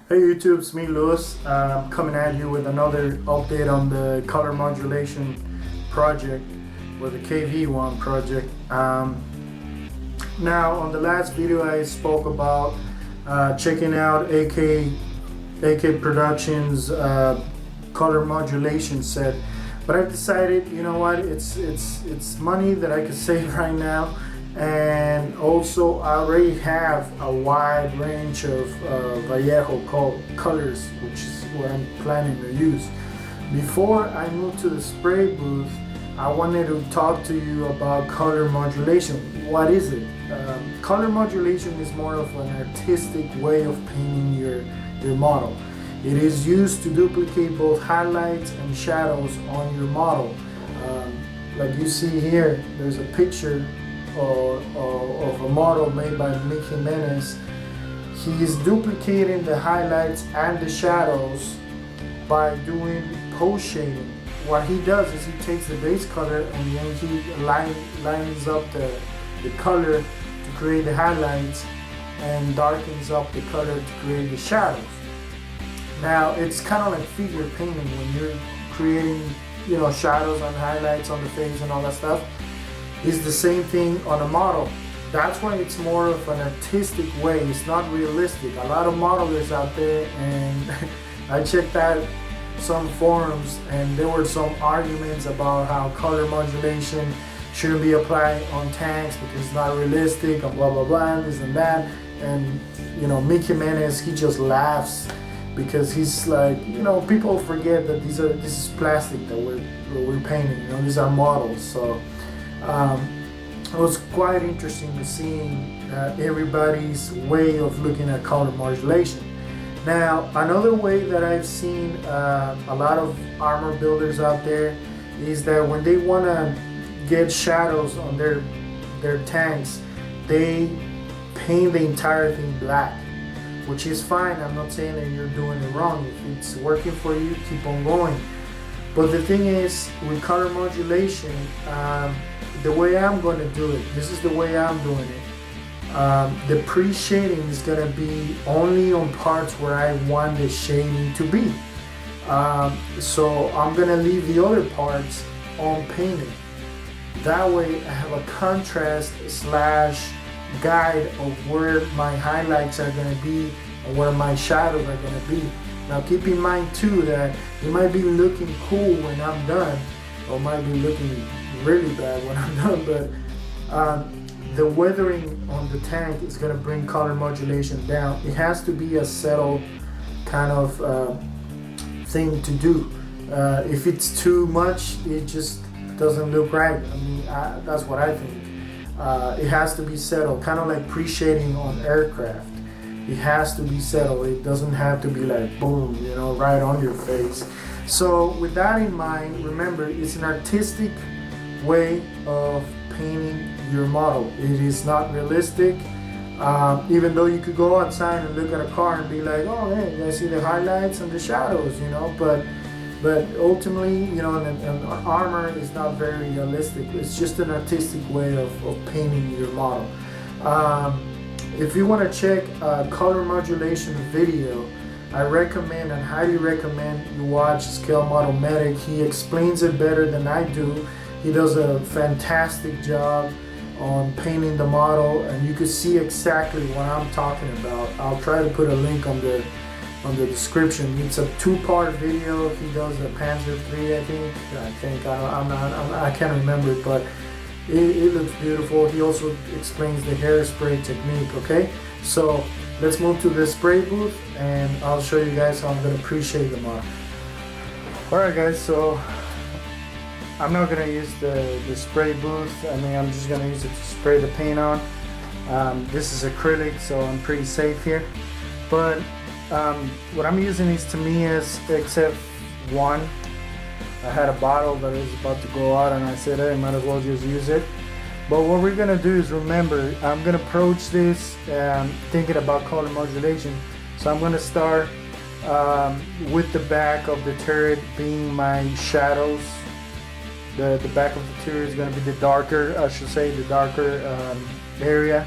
Hey YouTube, it's me Lewis, coming at you with another update on the color modulation project, or the KV-1 project. Now on the last video I spoke about checking out AK Productions color modulation set, but I've decided, you know what, it's money that I could save right now. And also I already have a wide range of Vallejo colors, which is what I'm planning to use. Before I move to the spray booth, I wanted to talk to you about color modulation. What is it? Color modulation is more of an artistic way of painting your model. It is used to duplicate both highlights and shadows on your model. Like you see here, there's a picture of a model made by Jimenez. He is duplicating the highlights and the shadows by doing post shading. What he does is he takes the base color and then he lines up the color to create the highlights and darkens up the color to create the shadows. Now it's kind of like figure painting when you're creating, you know, shadows and highlights on the face and all that stuff. Is the same thing on a model. That's why it's more of an artistic way. It's not realistic. A lot of modelers out there, and I checked out some forums and there were some arguments about how color modulation shouldn't be applied on tanks because it's not realistic and blah blah blah, this and that. And you know, Jimenez, he just laughs because he's like, you know, people forget that this is plastic that we're painting. You know, these are models. So it was quite interesting to see everybody's way of looking at color modulation. Now, another way that I've seen a lot of armor builders out there is that when they want to get shadows on their tanks, they paint the entire thing black, which is fine. I'm not saying that you're doing it wrong. If it's working for you, keep on going. But the thing is, with color modulation, the way I'm going to do it, this is the way I'm doing it. The pre-shading is going to be only on parts where I want the shading to be. So I'm going to leave the other parts on painting. That way I have a contrast / guide of where my highlights are going to be and where my shadows are going to be. Now keep in mind too that it might be looking cool when I'm done, or might be looking really bad when I'm done, but the weathering on the tank is going to bring color modulation down. It has to be a settled kind of thing to do. If it's too much, it just doesn't look right. I mean, that's what I think. It has to be settled, kind of like pre-shading on aircraft. It has to be settled. It doesn't have to be like boom, you know, right on your face. So with that in mind, remember, it's an artistic way of painting your model. It is not realistic. Even though you could go outside and look at a car and be like, oh man, I see the highlights and the shadows, you know, but ultimately, you know, an armor is not very realistic. It's just an artistic way of painting your model. If you want to check a color modulation video, I recommend and highly recommend you watch ScaleModelMedic. He explains it better than I do. He does a fantastic job on painting the model, and you can see exactly what I'm talking about. I'll try to put a link on the description. It's a 2-part video. He does the Panzer III, I can't remember it, but it looks beautiful. He also explains the hairspray technique. Okay, so let's move to the spray booth and I'll show you guys how I'm going to pre-shade the model. Alright guys, so I'm not going to use the spray booth. I mean, I'm just going to use it to spray the paint on. This is acrylic, so I'm pretty safe here. But what I'm using is Tamiya's XF1. I had a bottle that was about to go out and I said, hey, might as well just use it. But what we're going to do is, remember, I'm going to approach this thinking about color modulation. So I'm going to start with the back of the turret being my shadows. The back of the turret is going to be the darker, I should say, the darker area.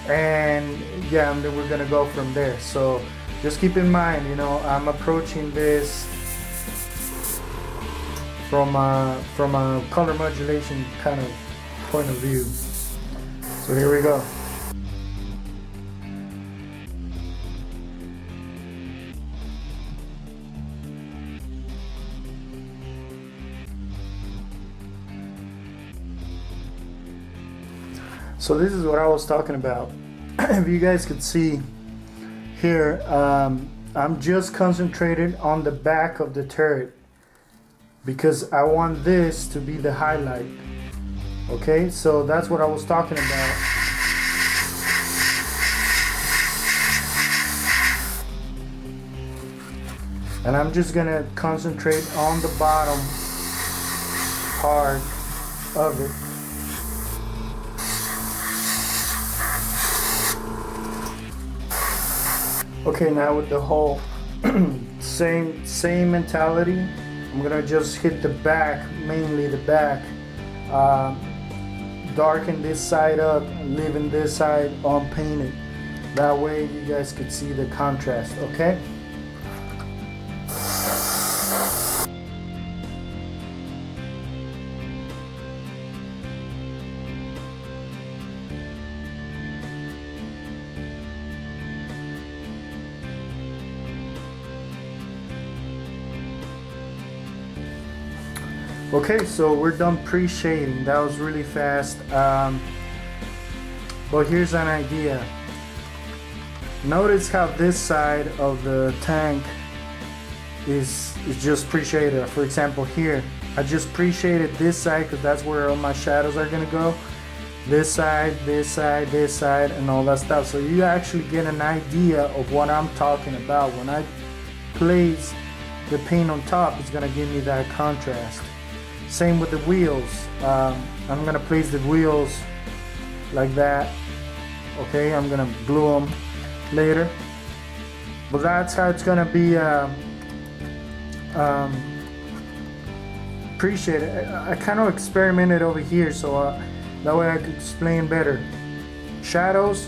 And yeah, and then we're gonna go from there. So just keep in mind, you know, I'm approaching this from a color modulation kind of point of view. So here we go. So this is what I was talking about. If you guys could see here, I'm just concentrated on the back of the turret because I want this to be the highlight. Okay, so that's what I was talking about. And I'm just gonna concentrate on the bottom part of it. Okay, now with the whole same mentality, I'm gonna just hit the back, mainly the back, darken this side up, leaving this side unpainted. That way you guys could see the contrast, okay? Okay, so we're done pre-shading. That was really fast. But here's an idea. Notice how this side of the tank is just pre-shaded. For example, here, I just pre-shaded this side because that's where all my shadows are gonna go. This side, this side, this side, and all that stuff. So you actually get an idea of what I'm talking about. When I place the paint on top, it's gonna give me that contrast. Same with the wheels. I'm gonna place the wheels like that. Okay, I'm gonna glue them later. But that's how it's gonna be appreciated. I kind of experimented over here, so that way I could explain better. Shadows,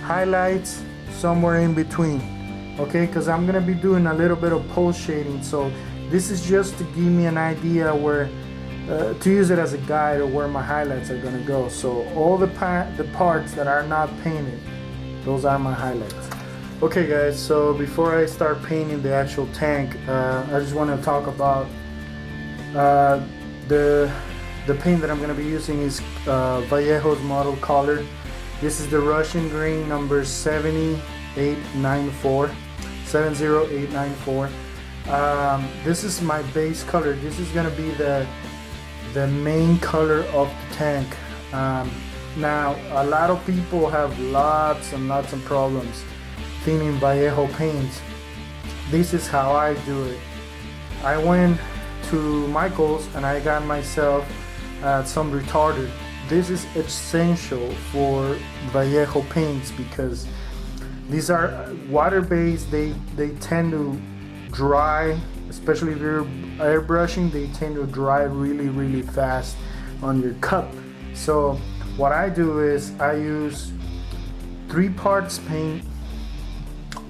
highlights, somewhere in between. Okay, because I'm gonna be doing a little bit of pulse shading, so this is just to give me an idea where to use it as a guide of where my highlights are gonna go. So all the parts that are not painted, those are my highlights. Okay guys, so before I start painting the actual tank, I just want to talk about the paint that I'm going to be using is Vallejo's model color. This is the Russian green number 70894. This is my base color. This is going to be the main color of the tank. Now a lot of people have lots and lots of problems thinning Vallejo paints. This is how I do it. I went to Michael's and I got myself some retarder. This is essential for Vallejo paints because these are water-based. They tend to dry, especially if you're airbrushing, they tend to dry really fast on your cup. So what I do is I use 3 parts paint,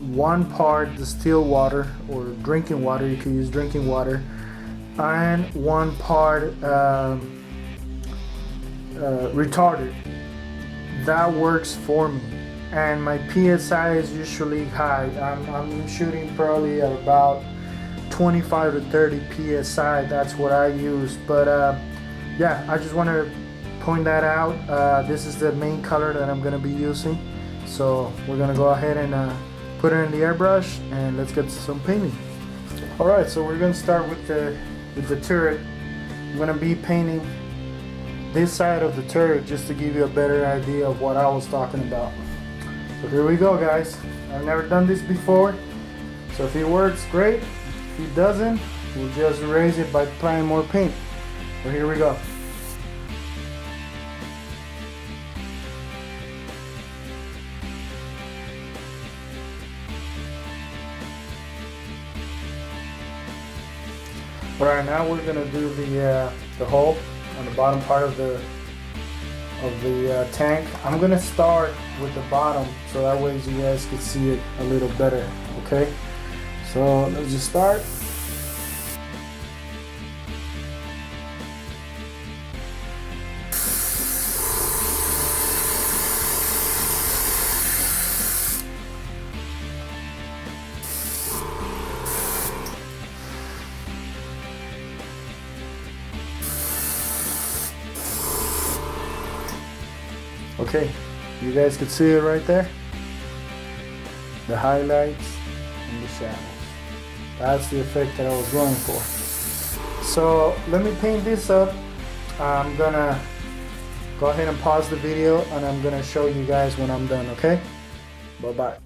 1 part distilled water or drinking water, you can use drinking water, and 1 part retardant. That works for me, and my PSI is usually high. I'm shooting probably at about 25 to 30 PSI. That's what I use. But yeah, I just want to point that out. This is the main color that I'm going to be using, so we're going to go ahead and put it in the airbrush and let's get some painting. Alright, so we're going to start with the turret. I'm going to be painting this side of the turret just to give you a better idea of what I was talking about. So here we go guys. I've never done this before, so if it works, great. If it doesn't, we'll just erase it by applying more paint. So here we go. Alright, now we're gonna do the hole on the bottom part of the of the tank. I'm gonna start with the bottom so that way you guys can see it a little better. Okay, so let's just start. Okay, you guys can see it right there. The highlights and the shadows. That's the effect that I was going for. So let me paint this up. I'm gonna go ahead and pause the video and I'm gonna show you guys when I'm done, okay? Bye-bye.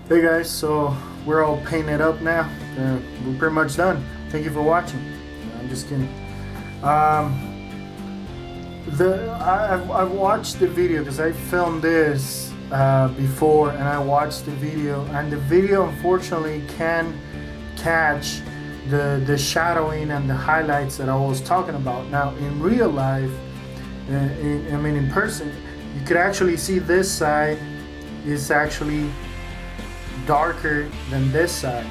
Hey guys, so we're all painted up now. We're pretty much done. Thank you for watching. I'm just kidding. I've watched the video because I filmed this before, and I watched the video, and the video unfortunately can catch the shadowing and the highlights that I was talking about. Now in real life, in person, you could actually see this side is actually darker than this side.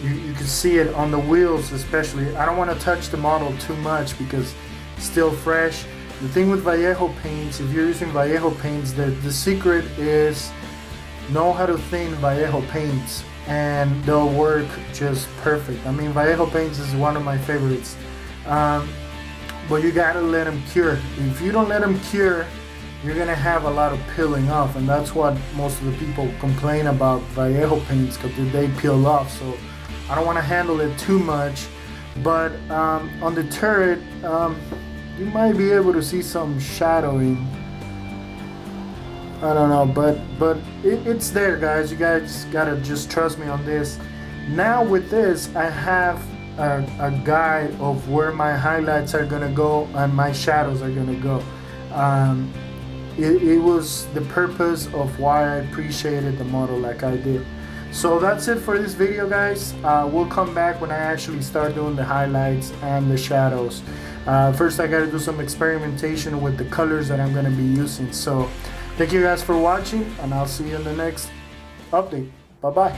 You can see it on the wheels especially. I don't want to touch the model too much because it's still fresh. The thing with Vallejo paints, if you're using Vallejo paints, the secret is know how to thin Vallejo paints and they'll work just perfect. I mean, Vallejo paints is one of my favorites, but you gotta let them cure. If you don't let them cure, you're gonna have a lot of peeling off, and that's what most of the people complain about Vallejo paints, because they peel off. So I don't want to handle it too much, but on the turret you might be able to see some shadowing. I don't know, but it's there, guys. You guys gotta just trust me on this. Now with this, I have a guide of where my highlights are gonna go and my shadows are gonna go. It was the purpose of why I appreciated the model like I did. So that's it for this video, guys. We'll come back when I actually start doing the highlights and the shadows. First I gotta do some experimentation with the colors that I'm gonna be using. So thank you guys for watching, and I'll see you in the next update. Bye bye.